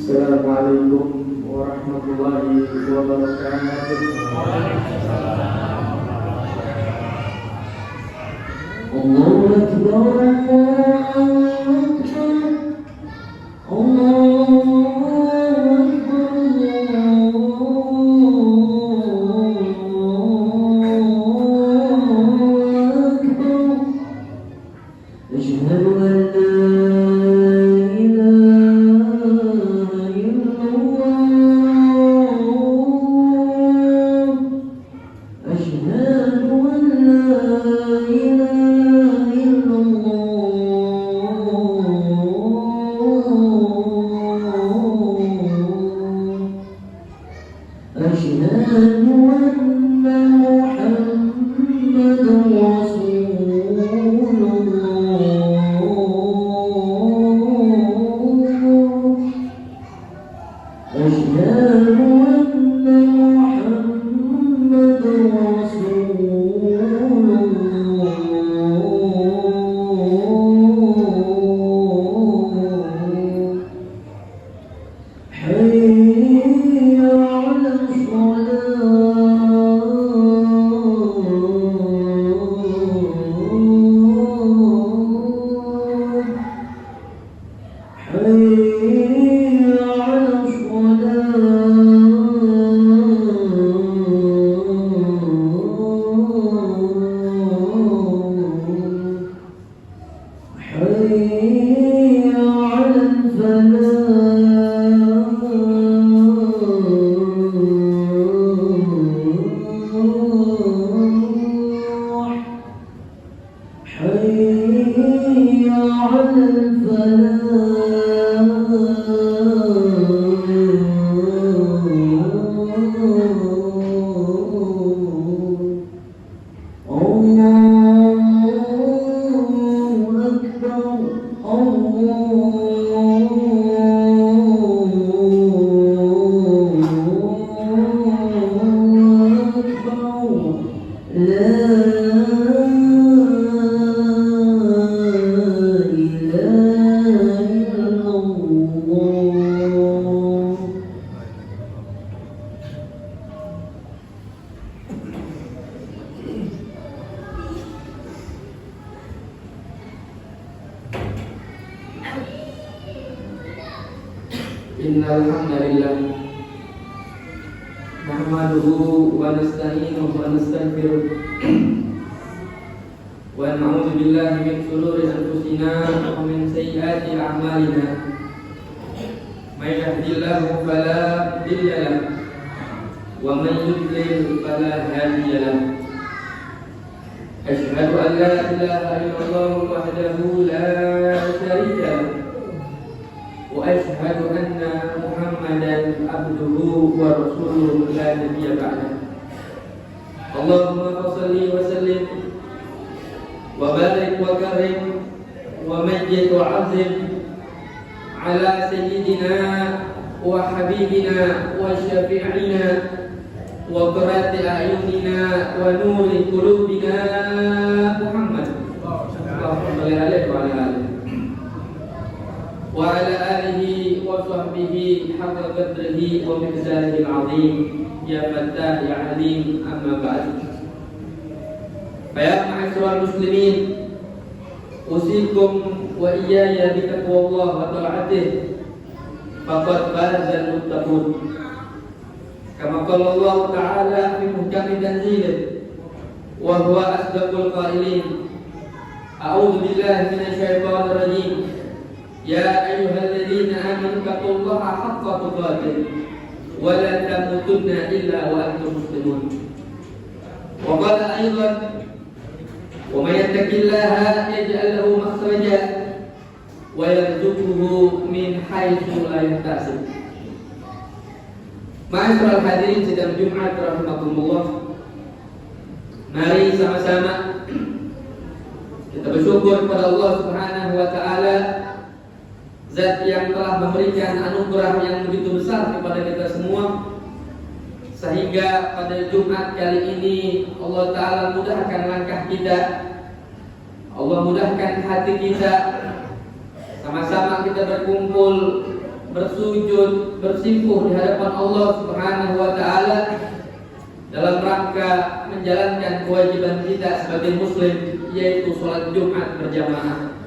Assalamualaikum warahmatullahi wabarakatuh. Allahu Akbar, Innal hamdalillah nahmaduhu wa nasta'inuhu wa nastaghfiruh wa na'udzu billahi min shururi anfusina wa min sayyiati a'malina may yahdihillahu fala mudilla lahu wa man yudlil fala hadiya lahu asyhadu an la ilaha illallah wahdahu la syarika lahu wa asyhadu anna Muhammadan abduhu wa rasuluhu la nabiyya ba'dahu. Allahumma shalli wa sallim wa barik wa karim wa majjid wa 'azim ala sayyidina wa habibina wa syafi'ina wa qurrati a'yunina wa nuri qulubina Muhammad sallallahu alaihi wa alihi wa ala alihi wa sahbihi haqqa qadrihi wa miqdarihi al-'azim ya fattah ya alim amma ba'd. Ya ma'asyiral muslimin, usikum wa iyaya bi taqwallah wa ta'atih faqad fazal muttaqun. Kama qala Allah ta'ala fi muhkami tanzilih wa huwa asdaqul qailin. A'udzu billahi minasy syaithanir rajim. Ya ayyuhalladzina amanu taqullaha haqqa tuqatih wa la tamutunna illa wa antum muslimun. Wa qala aidan wa may yattaqillaha yaj'al lahu makhraja wa yarzuqhu min haitsu la yahtasib. Ma'asyiral hadirin sidang Jumat rahimakumullah, mari sama-sama kita bersyukur kepada Allah Subhanahu wa taala, Zat yang telah memberikan anugerah yang begitu besar kepada kita semua, sehingga pada Jumat kali ini Allah Ta'ala mudahkan langkah kita, Allah mudahkan hati kita, sama-sama kita berkumpul bersujud, bersimpuh di hadapan Allah Subhanahu wa taala dalam rangka menjalankan kewajiban kita sebagai muslim, yaitu sholat Jumat berjamaah.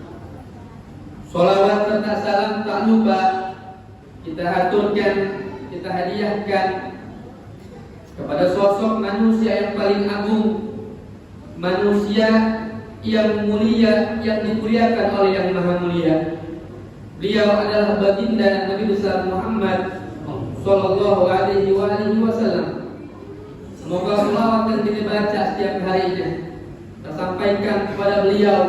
Sholawat serta salam tak lupa kita haturkan, kita hadiahkan kepada sosok manusia yang paling agung, manusia yang mulia, yang dimuliakan oleh yang maha mulia. Beliau adalah baginda Nabi besar Muhammad sallallahu alaihi wasallam. Semoga selawat yang kita baca setiap harinya tersampaikan kepada beliau,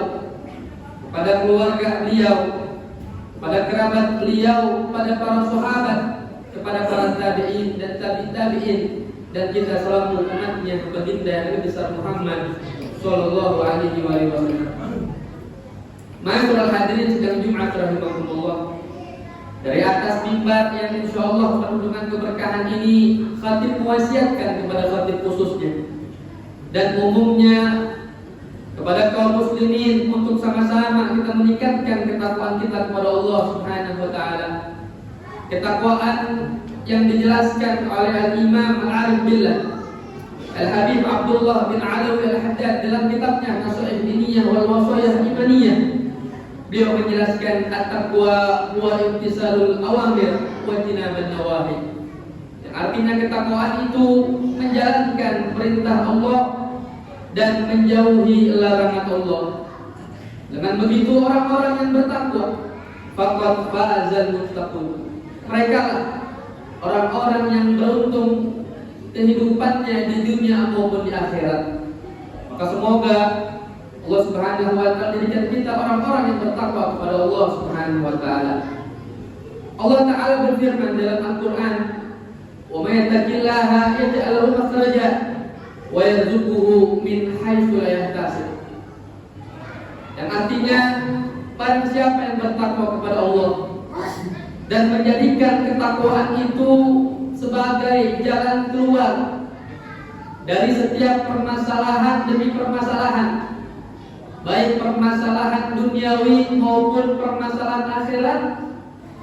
kepada keluarga beliau, kepada kerabat beliau, kepada para sahabat, kepada para tabi'in dan tabi'in, dan kita selalu umatnya baginda Nabi besar Muhammad sallallahu alaihi wasallam. Ma'asyiral hadirin sidang Jumat rahimakumullah. Dari atas mimbar yang insyaallah penuh dengan keberkahan ini, khatib mewasiatkan kepada khatib khususnya dan umumnya kepada kaum muslimin untuk sama-sama kita meningkatkan ketakwaan kita kepada Allah Subhanahu wa taala. Ketakwaan yang dijelaskan oleh Al-Imam Al-Arif Billah Al-Habib Abdullah bin Alawi Al-Haddad dalam kitabnya Nasihat Diniyah wal Wasayah Imaniyah. Beliau menjelaskan at-taqwa wa imtisalul awamir wa tinaban nawahi. Yang artinya ketakwaan itu menjalankan perintah Allah dan menjauhi larangan Allah. Dengan begitu orang-orang yang bertakwa faqad fazal muttaqun. Mereka orang-orang yang beruntung kehidupannya di dunia maupun di akhirat. Maka semoga Allah Subhanahu wa taala jadikan kita orang-orang yang bertakwa kepada Allah Subhanahu wa taala. Allah taala berfirman dalam Al-Qur'an, "Wa may yattaqillaha yaj'al lahu makhraja wa yarzuquhu min haitsu la yahtasib." Yang artinya, barang siapa yang bertakwa kepada Allah dan menjadikan ketakwaan itu sebagai jalan keluar dari setiap permasalahan demi permasalahan, baik permasalahan duniawi maupun permasalahan akhirat,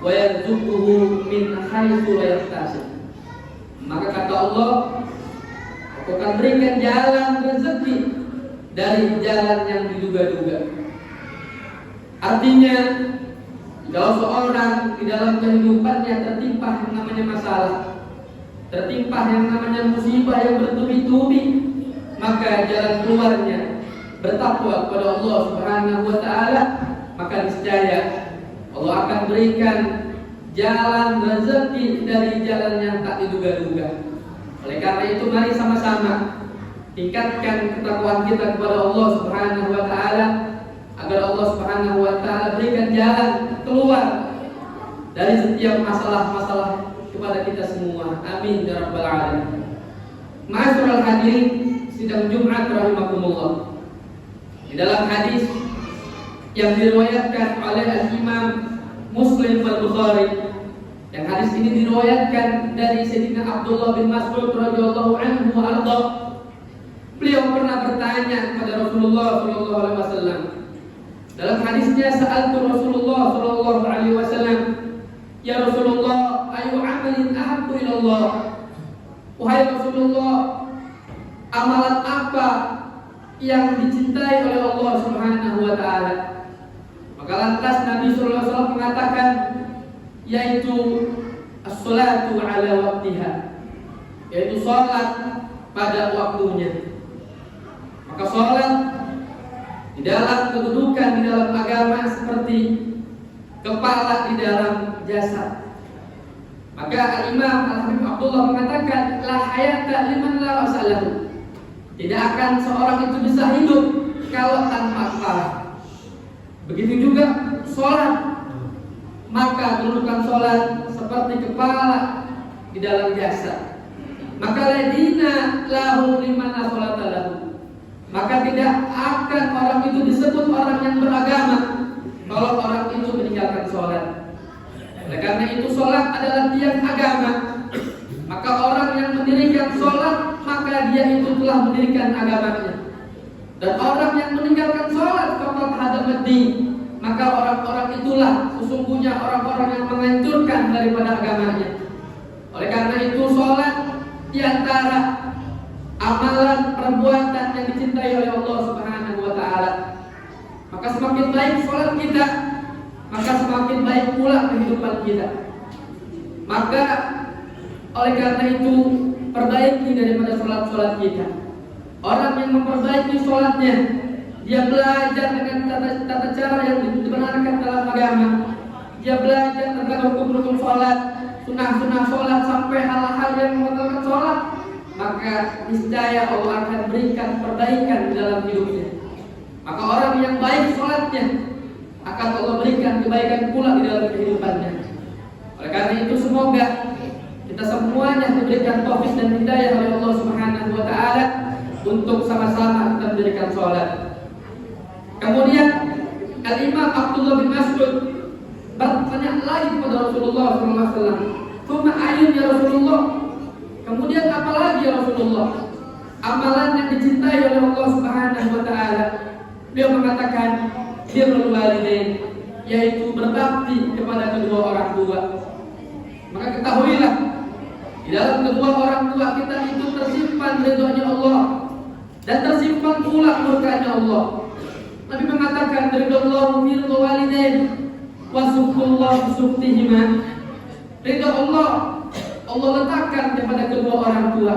wa yarzuquhu min haitsu la yahtasib. Maka kata Allah, aku akan berikan jalan rezeki dari jalan yang diduga-duga. Artinya, kalau seorang di dalam kehidupannya tertimpa yang namanya masalah, tertimpa yang namanya musibah yang bertubi-tubi, maka jalan keluarnya bertakwa kepada Allah Subhanahu wa taala, maka niscaya Allah akan berikan jalan rezeki dari jalan yang tak diduga-duga. Oleh karena itu, mari sama-sama tingkatkan ketakwaan kita kepada Allah Subhanahu wa taala agar Allah Subhanahu wa taala berikan jalan keluar dari setiap masalah-masalah kepada kita semua. Amin ya rabbal alamin. Ma'asyiral hadirin sidang Jumat rahimakumullah. Di dalam hadis yang diriwayatkan oleh Al-Imam Muslim Al-Bukhari, yang hadis ini diriwayatkan dari Sayyidina Abdullah bin Mas'ud radhiyallahu anhu arda. Beliau pernah bertanya kepada Rasulullah sallallahu alaihi wasallam. Dalam hadisnya, sa'altu Rasulullah sallallahu alaihi wasallam, "Ya Rasulullah, ayu amalin ahabbu ila Allah?" Wahai Rasulullah, amalan apa yang dicintai oleh Allah Subhanahu wa taala? Maka lantas Nabi sallallahu alaihi wasallam mengatakan, yaitu as-salatu ala waqtiha, yaitu salat pada waktunya. Maka salat di dalam kedudukan di dalam agama seperti kepala di dalam jasad. Maka Al-Imam Al-Habib Abdullah mengatakan, la hayata liman la rasalahu. Tidak akan seorang itu bisa hidup kalau tanpa kepala. Begitu juga sholat. Maka kedudukan sholat seperti kepala di dalam jasad. Maka ladina lahu liman la sholata lahu. Maka tidak akan orang itu disebut orang yang beragama kalau orang itu meninggalkan sholat. Oleh karena itu, sholat adalah tiang agama. Maka orang yang mendirikan sholat, maka dia itu telah mendirikan agamanya. Dan orang yang meninggalkan sholat, faqad hadama ad-din, maka orang-orang itulah sesungguhnya orang-orang yang menghancurkan daripada agamanya. Oleh karena itu sholat di antara amalan perbuatan yang dicintai oleh Allah Subhanahu wa taala. Maka semakin baik sholat kita, maka semakin baik pula kehidupan kita. Maka oleh karena itu perbaiki daripada sholat-sholat kita. Orang yang memperbaiki sholatnya, dia belajar dengan tata cara yang dibenarkan dalam agama. Dia belajar tentang rukun-rukun sholat, sunnah-sunnah sholat, sampai hal-hal yang membatalkan sholat, maka niscaya Allah akan berikan perbaikan dalam hidupnya. Maka orang yang baik sholatnya akan Allah berikan kebaikan pula di dalam kehidupannya. Oleh karena itu semoga kita semuanya diberikan taufik dan hidayah oleh Allah Subhanahu wa taala untuk sama-sama kita mendirikan sholat. Kemudian Al-Imam Abdullah bin Mas'ud bertanya lagi kepada Rasulullah SAW, "Tsumma ayun ya Rasulullah?" Kemudian apa lagi ya Rasulullah? Amalan yang dicintai oleh Allah Subhanahu wa taala. Beliau mengatakan, birrul walidain, yaitu berbakti kepada kedua orang tua. Maka ketahuilah, di dalam kedua orang tua kita itu tersimpan ridhonya Allah dan tersimpan pula murkanya Allah. Nabi mengatakan, ridallahu fi ridha walidain wa sukhullahu suktihima. Ridha Allah letakkan kepada kedua orang tua,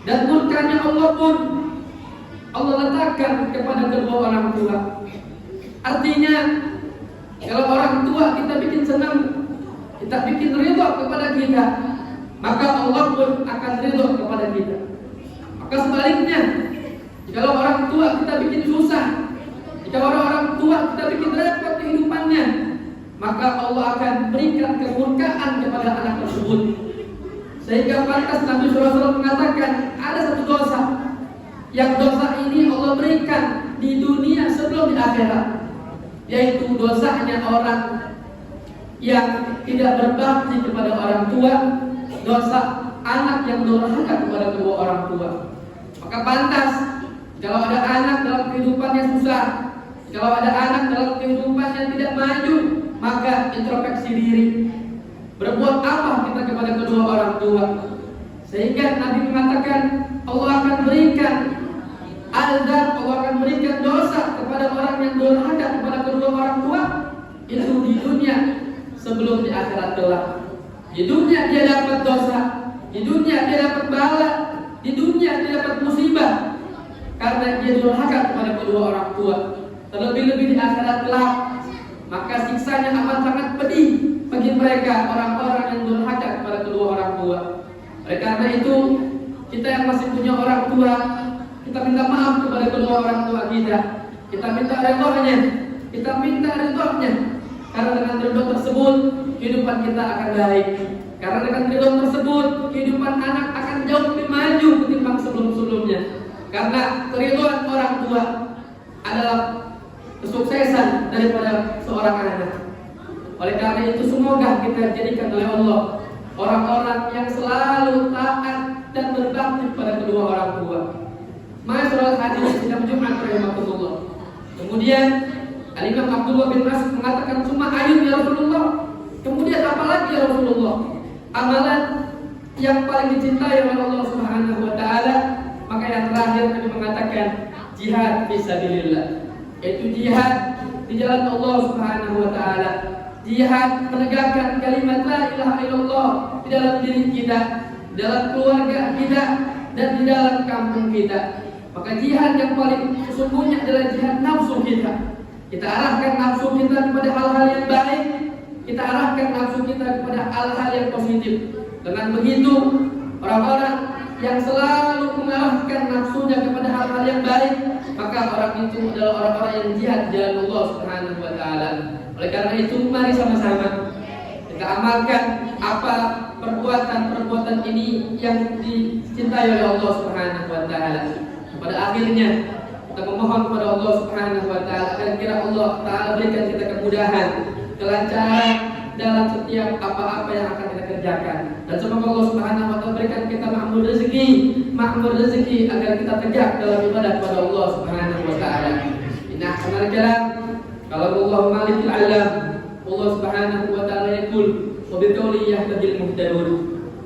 dan murkanya Allah pun Allah letakkan kepada kedua orang tua. Artinya, kalau orang tua kita bikin senang, kita bikin ridha kepada kita, maka Allah pun akan ridha kepada kita. Maka sebaliknya, jika orang tua kita bikin susah, jika orang tua kita bikin repot kehidupannya, maka Allah akan berikan kemurkaan kepada anak tersebut. Sehingga pantas Nabi SAW mengatakan ada satu dosa, yang dosa ini Allah berikan di dunia sebelum di akhirat, yaitu dosanya orang yang tidak berbakti kepada orang tua, dosa anak yang durhaka kepada kedua orang tua. Maka pantas kalau ada anak dalam kehidupannya susah, kalau ada anak dalam kehidupannya tidak maju, maka introspeksi diri. Berbuat apa kita kepada kedua orang tua? Sehingga Nabi mengatakan Allah akan berikan azab, Allah akan berikan dosa kepada orang yang durhaka kepada kedua orang tua itu di dunia sebelum di akhirat kelak. Di dunia dia dapat dosa, di dunia dia dapat bala, di dunia dia dapat musibah karena dia durhaka kepada kedua orang tua. Terlebih-lebih di akhirat kelak, maka siksanya amat sangat pedih bagi mereka orang-orang yang durhaka kepada kedua orang tua. Oleh karena itu, kita yang masih punya orang tua, kita minta maaf kepada kedua orang tua kita. Kita minta ridhonya, kita minta ridhonya. Karena dengan ridho tersebut kehidupan kita akan baik. Karena dengan ridho tersebut kehidupan anak akan jauh lebih maju ketimbang sebelum-sebelumnya. Karena keridhaan orang tua adalah kesuksesan daripada seorang anak. Oleh karena itu semoga kita jadikan oleh Allah orang-orang yang selalu taat dan berbakti pada kedua orang tua. Masyaallah hadirin sidang Jumat rahimahullah. Kemudian Al-Imam Abdullah bin Mas'ud mengatakan, "Tsumma ayun ya Rasulullah?" Kemudian apa lagi ya Rasulullah? Amalan yang paling dicintai oleh Allah Subhanahu wa taala. Maka yang terakhir Nabi mengatakan jihad fisabilillah. Itu jihad di jalan Allah Subhanahu wa taala. Jihad menegakkan kalimat la ilaha illallah di dalam diri kita, di dalam keluarga kita, dan di dalam kampung kita. Maka jihad yang paling sesungguhnya adalah jihad nafsu kita. Kita arahkan nafsu kita kepada hal-hal yang baik, kita arahkan nafsu kita kepada hal-hal yang positif. Dengan begitu, orang-orang yang selalu mengarahkan nafsunya kepada hal-hal yang baik, maka orang itu adalah orang-orang yang jihad di jalan Allah Subhanahu wa taala. Oleh karena itu, mari sama-sama kita amalkan apa perbuatan-perbuatan ini yang dicintai oleh Allah Subhanahu wa taala. Pada akhirnya kita memohon kepada Allah Subhanahu wa taala agar kira Allah taala berikan kita kemudahan, kelancaran dalam setiap apa-apa yang akan kita kerjakan. Dan semoga Allah Subhanahu wa taala berikan kita makmur rezeki agar kita tegak dalam ibadah kepada Allah Subhanahu wa taala. Inna kamal kalam Kalau Allah Malikul Alam, Allah Subhanahu wa taala yaqul wa bi qawli yahtadil muhtadun.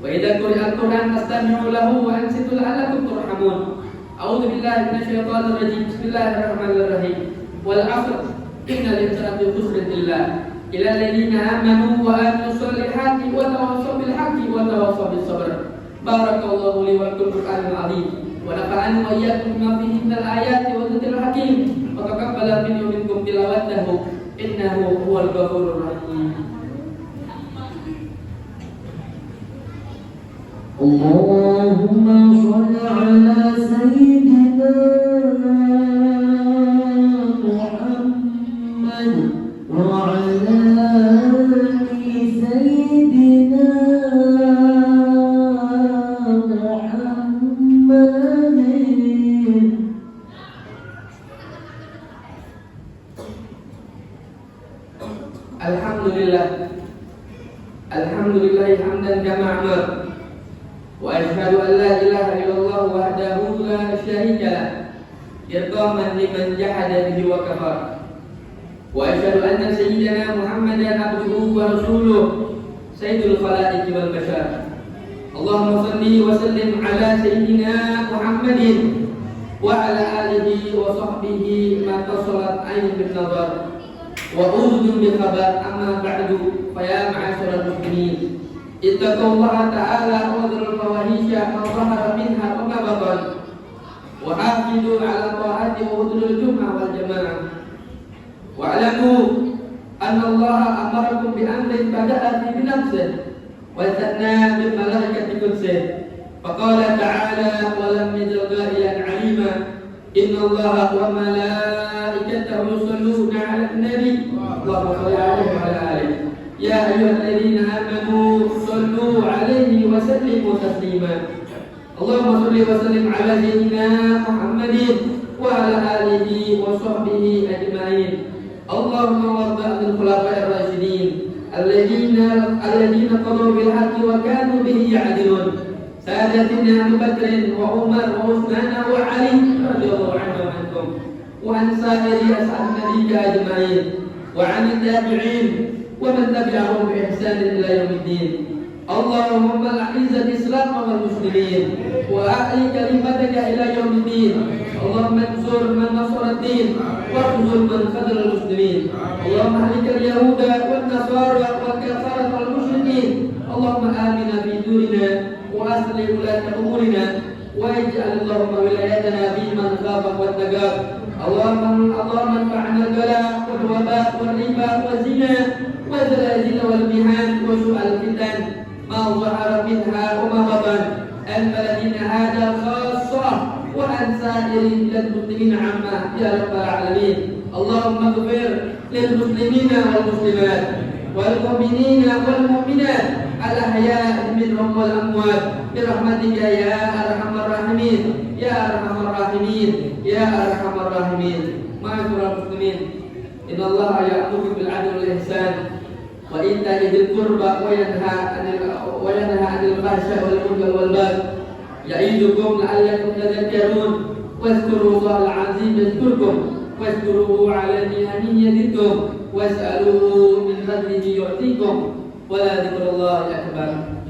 Wa idza quri'a al-Qur'an fastami'u lahu wa ansitu la'allakum turhamun. A'udzu billahi minasyaitonir rajim. Bismillahirrahmanirrahim. Wal 'ashr innal insana lafi khusrin illa alladziina aamanu wa 'amilus solihati wa tawassaw bil haqqi wa tawassaw bis sabr. Barakallahu li wa lakum fil Qur'anil 'azim. Wa nafa'ani wa iyyakum bima fihi minal ayati wa dzikril hakim. Wa taqabbala minni wa minkum tilawatahu innahu huwal ghafurur rahim. Allahumma shalli ala sayyidina Muhammad wa ala ali sayyidina Muhammadin. Alhamdulillah hamdan kama amar. Wa asyhadu an la ilaha illallah wahdahu la syarika lah. Irqaman liman jahada bihi wa kafar. Wa asyhadu anna sayyidana Muhammadan abduhu wa rasuluh sayyidul khalaiqi wal bashar. Allahumma shalli wa sallim ala sayyidina Muhammadin wa ala alihi wa sahbihi ma tasalat ayn bin nazar wa udhun bil khabar. Amma ba'du fa ya ma'asyiral muslimin, ittaqullaha ta'ala wa dharul fawahisha ma zahara minha wa ma batan wa hafizu ala ta'ati wa hudul jum'ah wal jamaah. Wa alamu anna Allah amarakum bi amrin bada'a fi nafsihi wa sanna bil malaikati qudsihi. Faqala ta'ala wa lam yaj'al ghairan 'alima inna Allah wa malaikatahu yusalluna 'alan nabi Allahumma shalli 'alaihi wa 'ala alihi. Ya ayyuhalladzina amanu sallu 'alaihi wa sallimu taslima. Allahumma shalli wa sallim 'ala sayyidina Muhammadin wa 'ala alihi wa sahbihi ajma'in. Allahumma warda 'anil khulafa'ir rasyidin alladzina qadaw bil haqqi wa kanu bihi ya'dilun. Sadatina Abu Bakr wa Umar wa Utsman wa Ali radhiyallahu anhum wa an sa'iri ashabi ajma'in wa 'anil tabi'in wa man tabi'ahum bi ihsan ila yaumiddin. Allahumma a'izzal Islam wal muslimin wa a'li kalimataka ila yaumiddin. Allahumma ansur man nasara ad-din wa khzul man khadhala al-muslimin. Allahumma ahlikal yahuda wan nasara wa kafara al-musyrikin. Allahumma amina fi durina wa aslih ulata umurina wa ij'al Allahumma wilayatana fi man khafaka wattaqak. Allahumma anfa'na al-bala wal waba wal riba wal zina wa zalazil wal mihan wa su'al fitan ma zahara minha wa ma batan. Al-baladina hada khassah wa an sa'irin lil muslimin 'amma ya rabbal alamin. Allahumma ighfir lil muslimina wal muslimat wal mu'minina wal mu'minat al ahya' minhum wal amwat bi rahmatika ya arhamar rahimin ya arhamar rahimin ya arhamar rahimin. Ma'asyiral muslimin, innallaha ya'muru bil 'adli wal ihsan wa ita'i dzil qurba wa yanha 'anil fahsya'i wal munkari wal baghi. Ya'idukum la'allakum tadhakkarun. Wazkurullahal 'azim yadhkurkum wazkuruhu 'ala ni'amihi yazidkum was'aluhu min fadlihi yu'tikum wa la dzikrullahi akbar.